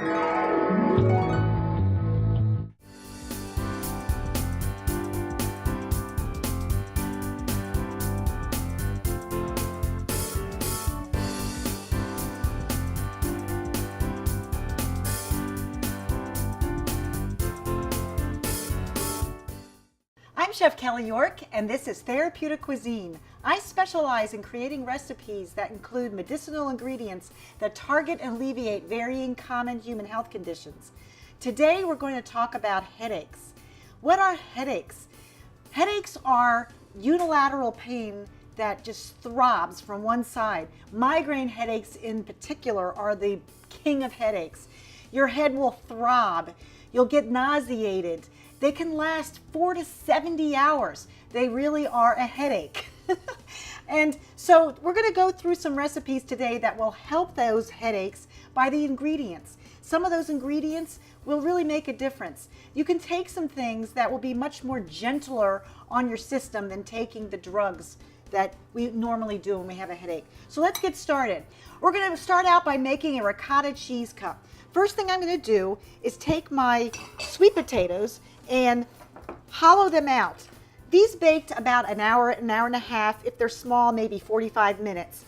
I'm Chef Kelly York, and this is Therapeutic Cuisine. I specialize in creating recipes that include medicinal ingredients that target and alleviate varying common human health conditions. Today we're going to talk about headaches. What are headaches? Headaches are unilateral pain that just throbs from one side. Migraine headaches in particular are the king of headaches. Your head will throb. You'll get nauseated. They can last 4 to 70 hours. They really are a headache. And so we're going to go through some recipes today that will help those headaches by the ingredients. Some of those ingredients will really make a difference. You can take some things that will be much more gentler on your system than taking the drugs that we normally do when we have a headache. So let's get started. We're going to start out by making a ricotta cheese cup. First thing I'm going to do is take my sweet potatoes and hollow them out. These baked about an hour and a half. If they're small, maybe 45 minutes.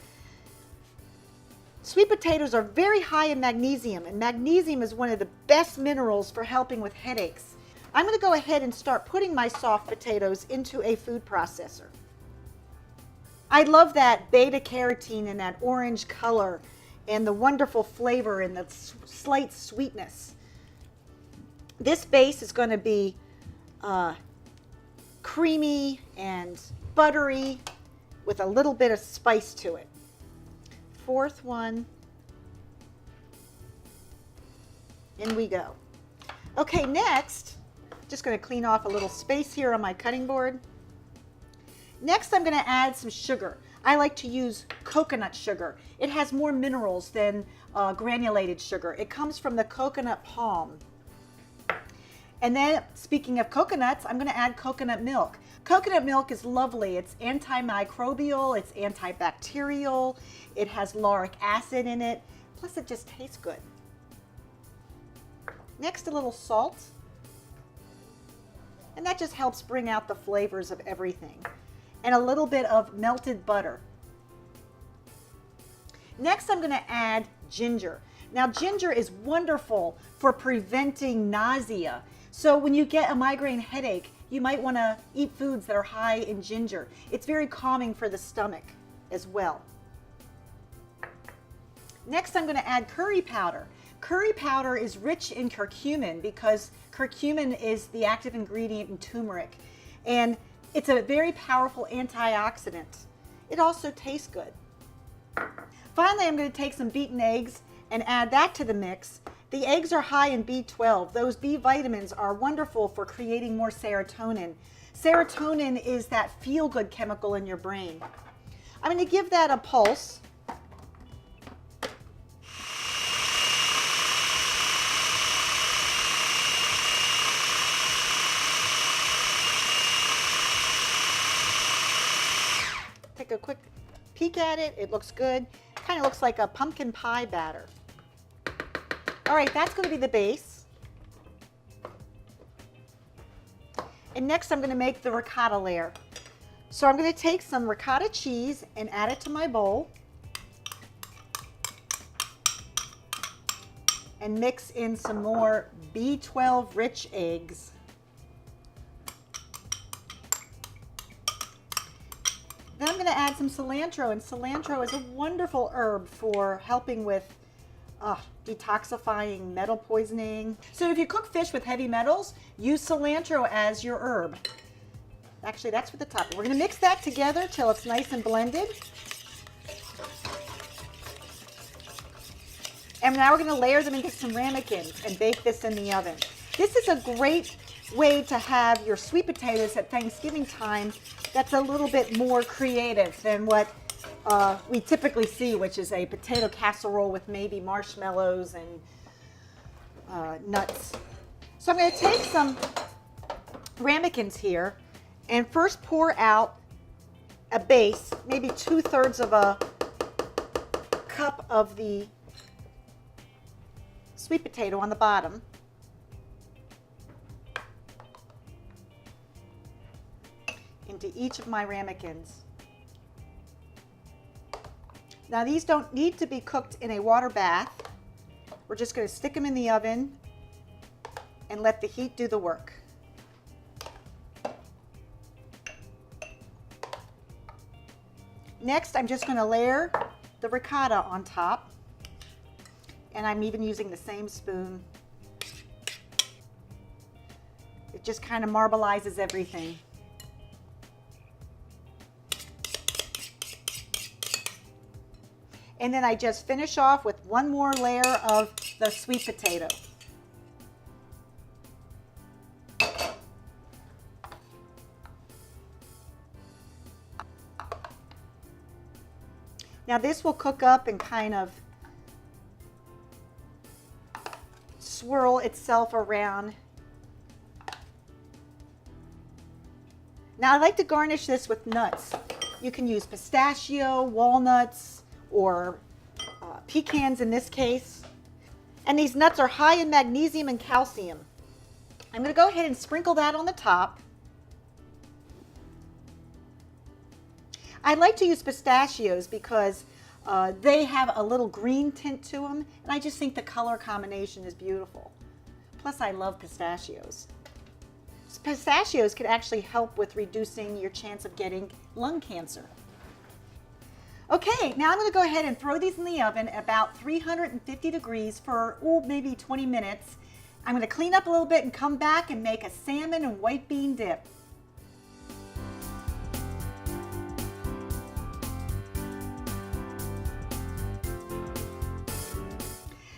Sweet potatoes are very high in magnesium, and magnesium is one of the best minerals for helping with headaches. I'm going to go ahead and start putting my soft potatoes into a food processor. I love that beta carotene and that orange color and the wonderful flavor and the slight sweetness. This base is going to be creamy and buttery with a little bit of spice to it. Fourth one. In we go. Okay, next, just going to clean off a little space here on my cutting board. Next, I'm going to add some sugar. I like to use coconut sugar. It has more minerals than granulated sugar. It comes from the coconut palm. And then, speaking of coconuts, I'm going to add coconut milk. Coconut milk is lovely. It's antimicrobial, it's antibacterial, it has lauric acid in it, plus it just tastes good. Next, a little salt. And that just helps bring out the flavors of everything. And a little bit of melted butter. Next, I'm going to add ginger. Now, ginger is wonderful for preventing nausea. So when you get a migraine headache, you might want to eat foods that are high in ginger. It's very calming for the stomach as well. Next, I'm going to add curry powder. Curry powder is rich in curcumin because curcumin is the active ingredient in turmeric. And it's a very powerful antioxidant. It also tastes good. Finally, I'm going to take some beaten eggs and add that to the mix. The eggs are high in B12. Those B vitamins are wonderful for creating more serotonin. Serotonin is that feel-good chemical in your brain. I'm going to give that a pulse. Take a quick peek at it. It looks good. Kind of looks like a pumpkin pie batter. All right, that's going to be the base. And next I'm going to make the ricotta layer. So I'm going to take some ricotta cheese and add it to my bowl. And mix in some more B12 rich eggs. Then I'm going to add some cilantro, and cilantro is a wonderful herb for helping with detoxifying metal poisoning. So if you cook fish with heavy metals, use cilantro as your herb. Actually, that's for the top. We're going to mix that together till it's nice and blended. And now we're going to layer them into some ramekins and bake this in the oven. This is a great way to have your sweet potatoes at Thanksgiving time that's a little bit more creative than what we typically see, which is a potato casserole with maybe marshmallows and nuts. So I'm going to take some ramekins here and first pour out a base, maybe 2/3 of a cup of the sweet potato on the bottom. Into each of my ramekins. Now these don't need to be cooked in a water bath. We're just going to stick them in the oven and let the heat do the work. Next, I'm just going to layer the ricotta on top, and I'm even using the same spoon. It just kind of marbleizes everything. And then I just finish off with one more layer of the sweet potato. Now this will cook up and kind of swirl itself around. Now I like to garnish this with nuts. You can use pistachio, walnuts, or pecans in this case. And these nuts are high in magnesium and calcium. I'm going to go ahead and sprinkle that on the top. I like to use pistachios because they have a little green tint to them, and I just think the color combination is beautiful. Plus, I love pistachios. Pistachios can actually help with reducing your chance of getting lung cancer. Okay, now I'm going to go ahead and throw these in the oven at about 350 degrees for maybe 20 minutes. I'm going to clean up a little bit and come back and make a salmon and white bean dip.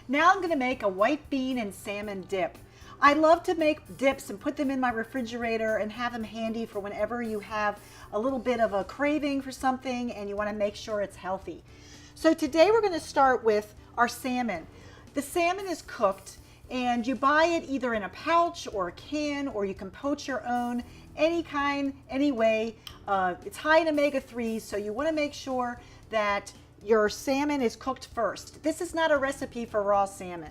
Now I'm going to make a white bean and salmon dip. I love to make dips and put them in my refrigerator and have them handy for whenever you have a little bit of a craving for something and you want to make sure it's healthy. So today we're going to start with our salmon. The salmon is cooked and you buy it either in a pouch or a can, or you can poach your own, any kind, any way. It's high in omega-3s, so you want to make sure that your salmon is cooked first. This is not a recipe for raw salmon.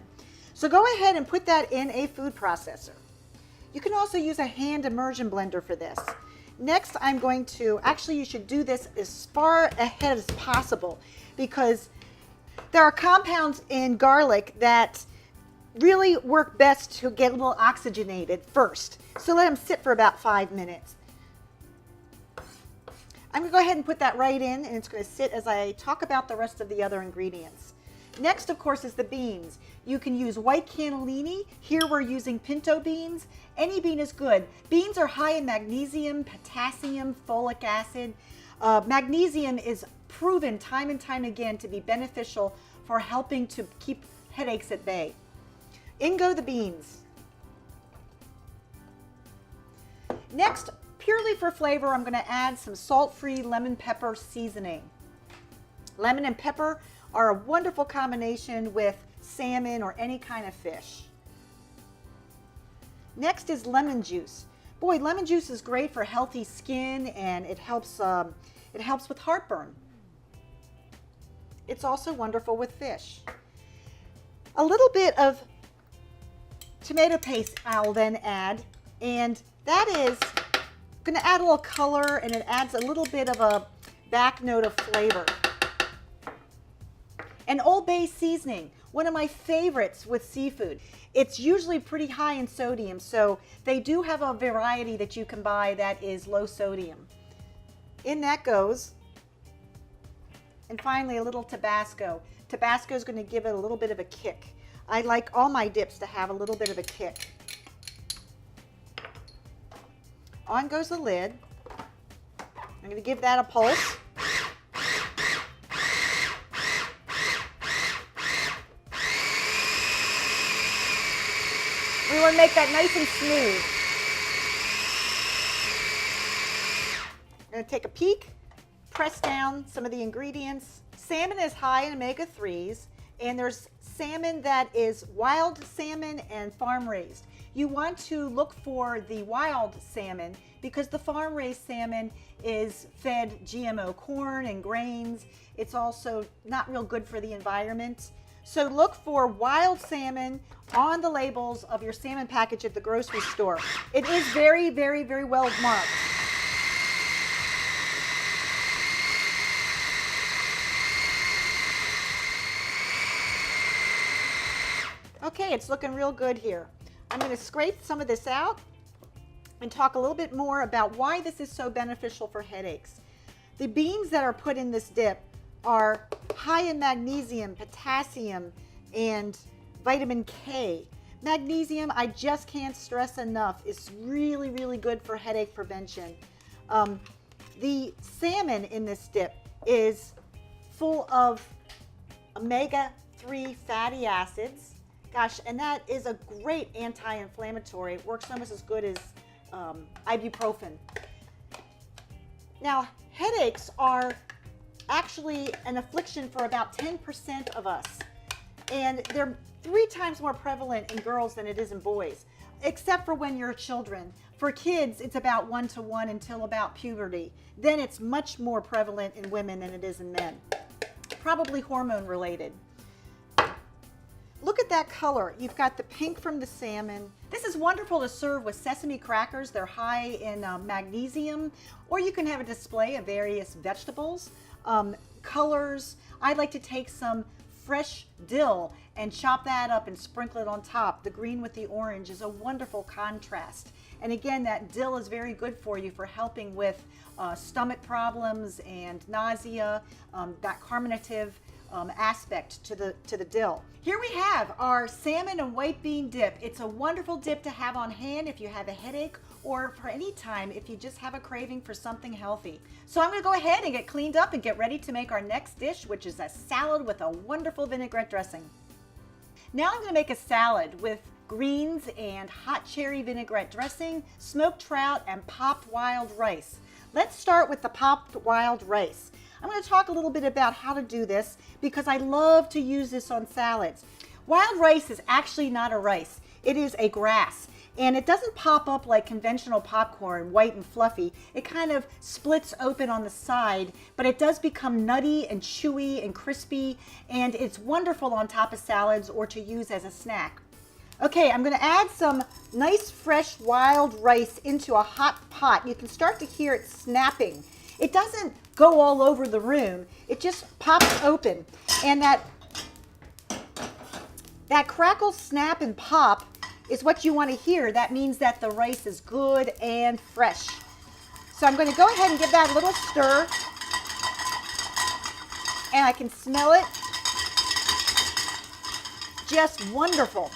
So go ahead and put that in a food processor. You can also use a hand immersion blender for this. Next, I'm going to, actually you should do this as far ahead as possible because there are compounds in garlic that really work best to get a little oxygenated first. So let them sit for about 5 minutes. I'm going to go ahead and put that right in, and it's going to sit as I talk about the rest of the other ingredients. Next, of course, is the beans. You can use white cannellini. Here we're using pinto beans. Any bean is good. Beans are high in magnesium, potassium, folic acid. Magnesium is proven time and time again to be beneficial for helping to keep headaches at bay. In go the beans. Next, purely for flavor, I'm going to add some salt-free lemon pepper seasoning. Lemon and pepper are a wonderful combination with salmon or any kind of fish. Next is lemon juice. Boy, lemon juice is great for healthy skin, and it helps with heartburn. It's also wonderful with fish. A little bit of tomato paste I'll then add, and that is going to add a little color, and it adds a little bit of a back note of flavor. And Old Bay seasoning, one of my favorites with seafood. It's usually pretty high in sodium, so they do have a variety that you can buy that is low sodium. In that goes. And finally, a little Tabasco. Tabasco is going to give it a little bit of a kick. I like all my dips to have a little bit of a kick. On goes the lid. I'm going to give that a pulse. We want to make that nice and smooth. I'm going to take a peek, press down some of the ingredients. Salmon is high in omega-3s, and there's salmon that is wild salmon and farm raised. You want to look for the wild salmon because the farm raised salmon is fed GMO corn and grains. It's also not real good for the environment. So look for wild salmon on the labels of your salmon package at the grocery store. It is very, very, very well marked. Okay, it's looking real good here. I'm going to scrape some of this out and talk a little bit more about why this is so beneficial for headaches. The beans that are put in this dip are high in magnesium, potassium, and vitamin K. Magnesium, I just can't stress enough, is really, really good for headache prevention. The salmon in this dip is full of omega-3 fatty acids. Gosh, and that is a great anti-inflammatory. It works almost as good as ibuprofen. Now, headaches are actually an affliction for about 10% of us, and they're 3 times more prevalent in girls than it is in boys, except for when you're children. For kids, it's about 1 to 1 until about puberty. Then it's much more prevalent in women than it is in men. Probably hormone related. Look at that color. You've got the pink from the salmon. This is wonderful to serve with sesame crackers. They're high in magnesium, or you can have a display of various vegetables, colors. I like to take some fresh dill and chop that up and sprinkle it on top. The green with the orange is a wonderful contrast. And again, that dill is very good for you for helping with stomach problems and nausea, that carminative aspect to the dill. Here we have our salmon and white bean dip. It's a wonderful dip to have on hand if you have a headache or for any time if you just have a craving for something healthy. So I'm going to go ahead and get cleaned up and get ready to make our next dish, which is a salad with a wonderful vinaigrette dressing. Now I'm going to make a salad with greens and hot cherry vinaigrette dressing, smoked trout, and popped wild rice. Let's start with the popped wild rice. I'm going to talk a little bit about how to do this because I love to use this on salads. Wild rice is actually not a rice. It is a grass, and it doesn't pop up like conventional popcorn, white and fluffy. It kind of splits open on the side, but it does become nutty and chewy and crispy, and it's wonderful on top of salads or to use as a snack. Okay, I'm going to add some nice fresh wild rice into a hot pot. You can start to hear it snapping. It doesn't go all over the room. It just pops open. And that crackle, snap, and pop is what you want to hear. That means that the rice is good and fresh. So I'm going to go ahead and give that a little stir. And I can smell it. Just wonderful.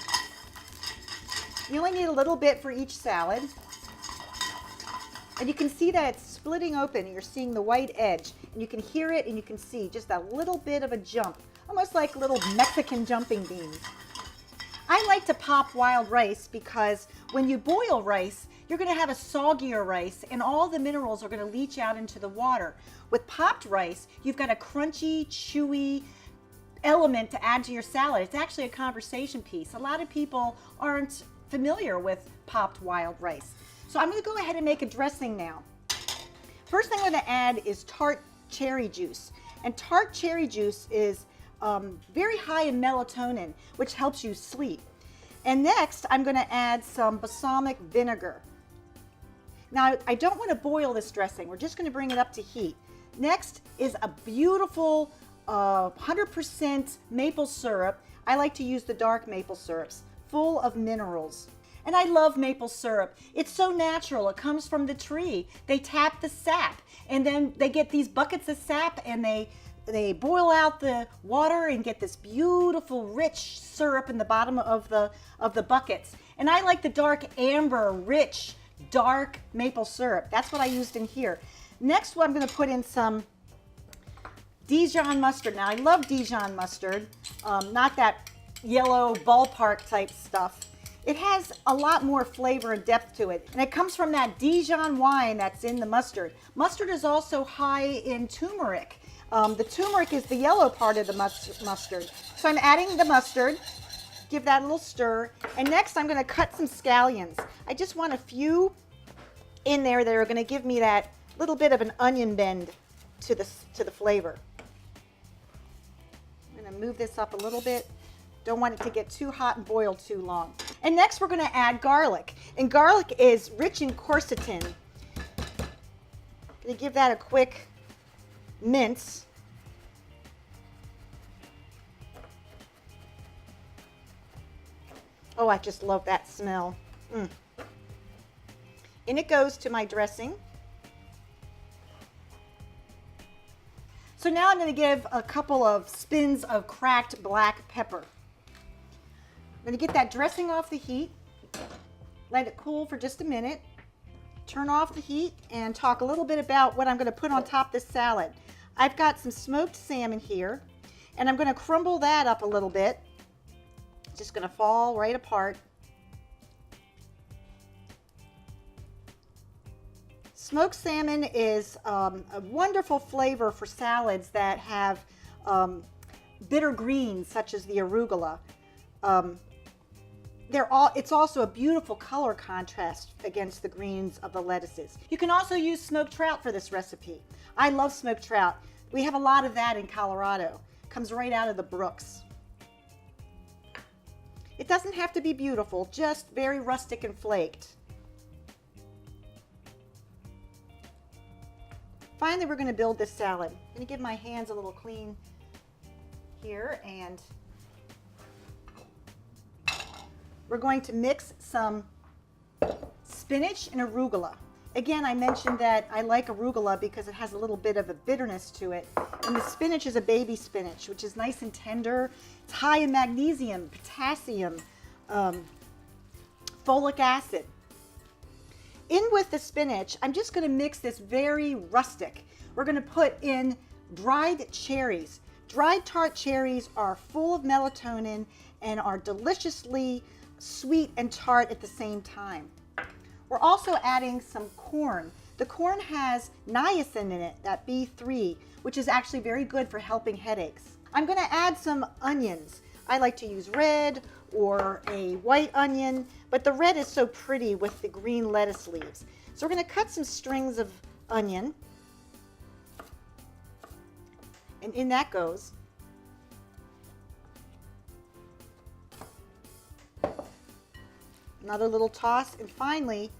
You only need a little bit for each salad. And you can see that it's splitting open and you're seeing the white edge. And you can hear it and you can see just that little bit of a jump, almost like little Mexican jumping beans. I like to pop wild rice because when you boil rice, you're going to have a soggier rice and all the minerals are going to leach out into the water. With popped rice, you've got a crunchy, chewy element to add to your salad. It's actually a conversation piece. A lot of people aren't familiar with popped wild rice. So I'm going to go ahead and make a dressing now. First thing I'm going to add is tart cherry juice. And tart cherry juice is very high in melatonin, which helps you sleep. And next, I'm going to add some balsamic vinegar. Now, I don't want to boil this dressing. We're just going to bring it up to heat. Next is a beautiful 100% maple syrup. I like to use the dark maple syrups, full of minerals. And I love maple syrup. It's so natural. It comes from the tree. They tap the sap, and then they get these buckets of sap, and they boil out the water and get this beautiful, rich syrup in the bottom of the buckets. And I like the dark amber, rich, dark maple syrup. That's what I used in here. Next, I'm going to put in some Dijon mustard. Now, I love Dijon mustard, not that yellow ballpark type stuff. It has a lot more flavor and depth to it. And it comes from that Dijon wine that's in the mustard. Mustard is also high in turmeric. The turmeric is the yellow part of the mustard. So I'm adding the mustard, give that a little stir. And next I'm going to cut some scallions. I just want a few in there that are going to give me that little bit of an onion bend to the flavor. I'm going to move this up a little bit. Don't want it to get too hot and boil too long. And next we're going to add garlic. And garlic is rich in quercetin. Going to give that a quick mince. Oh, I just love that smell. In it goes to my dressing. So now I'm going to give a couple of spins of cracked black pepper. I'm going to get that dressing off the heat, let it cool for just a minute, turn off the heat, and talk a little bit about what I'm going to put on top of this salad. I've got some smoked salmon here, and I'm going to crumble that up a little bit. It's just going to fall right apart. Smoked salmon is a wonderful flavor for salads that have bitter greens, such as the arugula. It's also a beautiful color contrast against the greens of the lettuces. You can also use smoked trout for this recipe. I love smoked trout. We have a lot of that in Colorado. Comes right out of the brooks. It doesn't have to be beautiful, just very rustic and flaked. Finally, we're going to build this salad. I'm going to give my hands a little clean here, and we're going to mix some spinach and arugula. Again, I mentioned that I like arugula because it has a little bit of a bitterness to it. And the spinach is a baby spinach, which is nice and tender. It's high in magnesium, potassium, folic acid. In with the spinach, I'm just going to mix this very rustic. We're going to put in dried cherries. Dried tart cherries are full of melatonin and are deliciously sweet and tart at the same time. We're also adding some corn. The corn has niacin in it, that B3, which is actually very good for helping headaches. I'm going to add some onions. I like to use red or a white onion, but the red is so pretty with the green lettuce leaves. So we're going to cut some strings of onion, and in that goes another little toss, and finally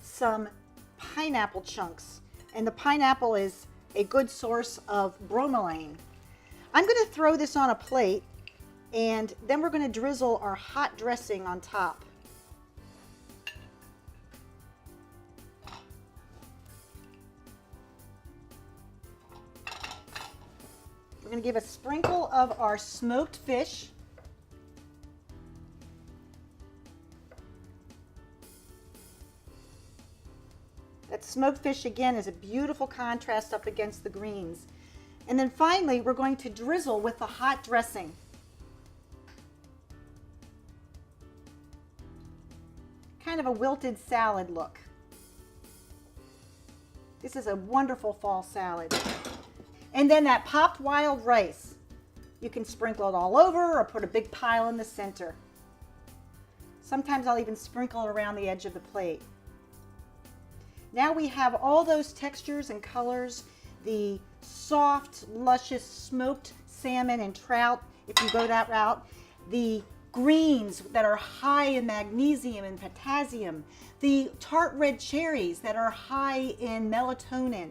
some pineapple chunks. And the pineapple is a good source of bromelain. I'm going to throw this on a plate, and then we're going to drizzle our hot dressing on top. We're going to give a sprinkle of our smoked fish. That smoked fish, again, is a beautiful contrast up against the greens. And then finally, we're going to drizzle with the hot dressing. Kind of a wilted salad look. This is a wonderful fall salad. And then that popped wild rice. You can sprinkle it all over or put a big pile in the center. Sometimes I'll even sprinkle it around the edge of the plate. Now we have all those textures and colors, the soft, luscious smoked salmon and trout, if you go that route, the greens that are high in magnesium and potassium, the tart red cherries that are high in melatonin.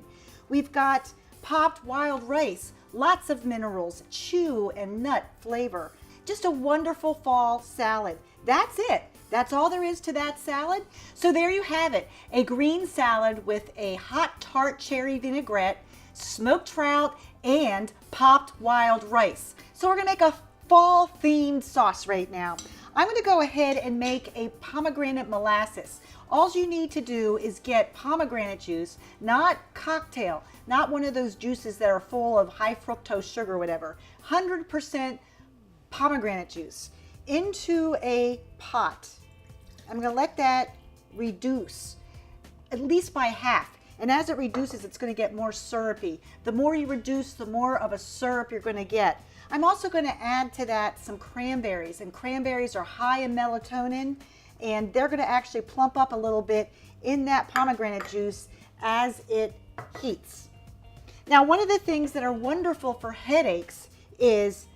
We've got popped wild rice, lots of minerals, chew and nut flavor. Just a wonderful fall salad. That's it. That's all there is to that salad. So there you have it, a green salad with a hot tart cherry vinaigrette, smoked trout, and popped wild rice. So we're gonna make a fall themed sauce right now. I'm gonna go ahead and make a pomegranate molasses. All you need to do is get pomegranate juice, not cocktail, not one of those juices that are full of high fructose sugar or whatever. 100% pomegranate juice into a pot. I'm going to let that reduce at least by half. And as it reduces, it's going to get more syrupy. The more you reduce, the more of a syrup you're going to get. I'm also going to add to that some cranberries, and cranberries are high in melatonin, and they're going to actually plump up a little bit in that pomegranate juice as it heats. Now, one of the things that are wonderful for headaches is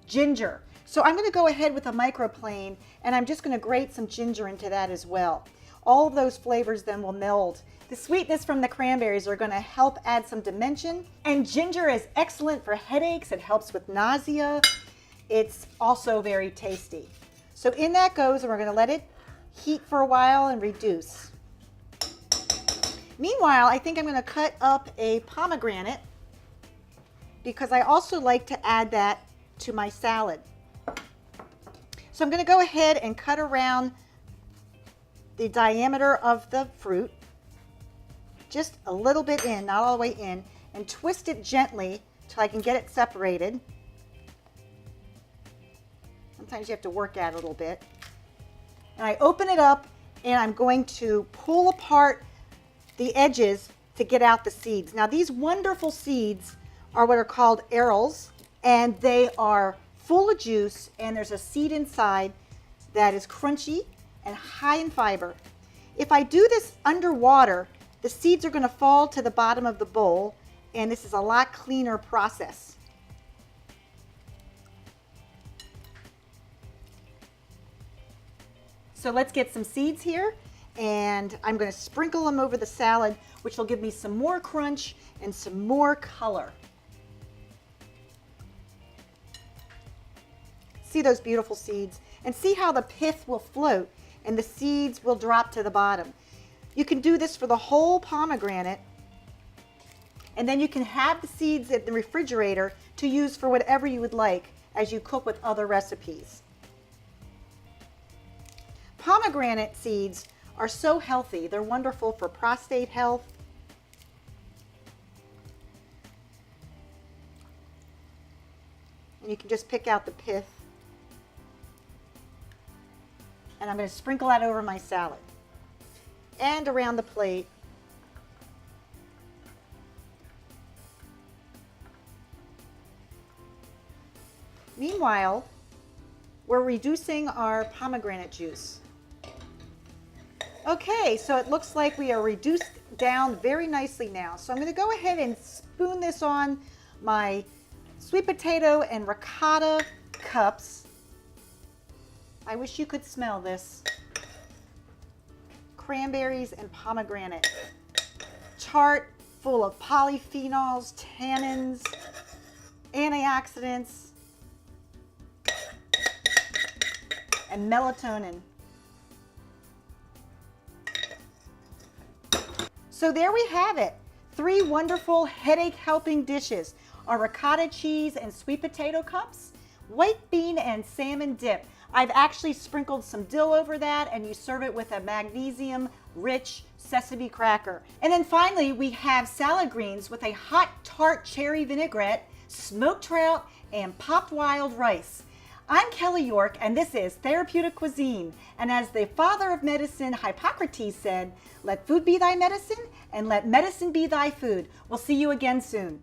ginger. So I'm going to go ahead with a microplane, and I'm just going to grate some ginger into that as well. All of those flavors then will meld. The sweetness from the cranberries are going to help add some dimension, and ginger is excellent for headaches. It helps with nausea. It's also very tasty. So in that goes, and we're going to let it heat for a while and reduce. Meanwhile, I think I'm going to cut up a pomegranate because I also like to add that to my salad. So I'm going to go ahead and cut around the diameter of the fruit, just a little bit in, not all the way in, and twist it gently till I can get it separated. Sometimes you have to work at it a little bit. And I open it up, and I'm going to pull apart the edges to get out the seeds. Now these wonderful seeds are what are called arils, and they are full of juice, and there's a seed inside that is crunchy and high in fiber. If I do this underwater, the seeds are going to fall to the bottom of the bowl, and this is a lot cleaner process. So let's get some seeds here, and I'm going to sprinkle them over the salad, which will give me some more crunch and some more color. See those beautiful seeds, and see how the pith will float and the seeds will drop to the bottom. You can do this for the whole pomegranate, and then you can have the seeds in the refrigerator to use for whatever you would like as you cook with other recipes. Pomegranate seeds are so healthy. They're wonderful for prostate health. And you can just pick out the pith. And I'm going to sprinkle that over my salad and around the plate. Meanwhile, we're reducing our pomegranate juice. Okay, so it looks like we are reduced down very nicely now. So I'm going to go ahead and spoon this on my sweet potato and ricotta cups. I wish you could smell this. Cranberries and pomegranate. Tart, full of polyphenols, tannins, antioxidants, and melatonin. So there we have it. 3 wonderful headache helping dishes. Our ricotta cheese and sweet potato cups, white bean and salmon dip. I've actually sprinkled some dill over that, and you serve it with a magnesium-rich sesame cracker. And then finally, we have salad greens with a hot tart cherry vinaigrette, smoked trout, and popped wild rice. I'm Kelly York, and this is Therapeutic Cuisine. And as the father of medicine, Hippocrates, said, let food be thy medicine, and let medicine be thy food. We'll see you again soon.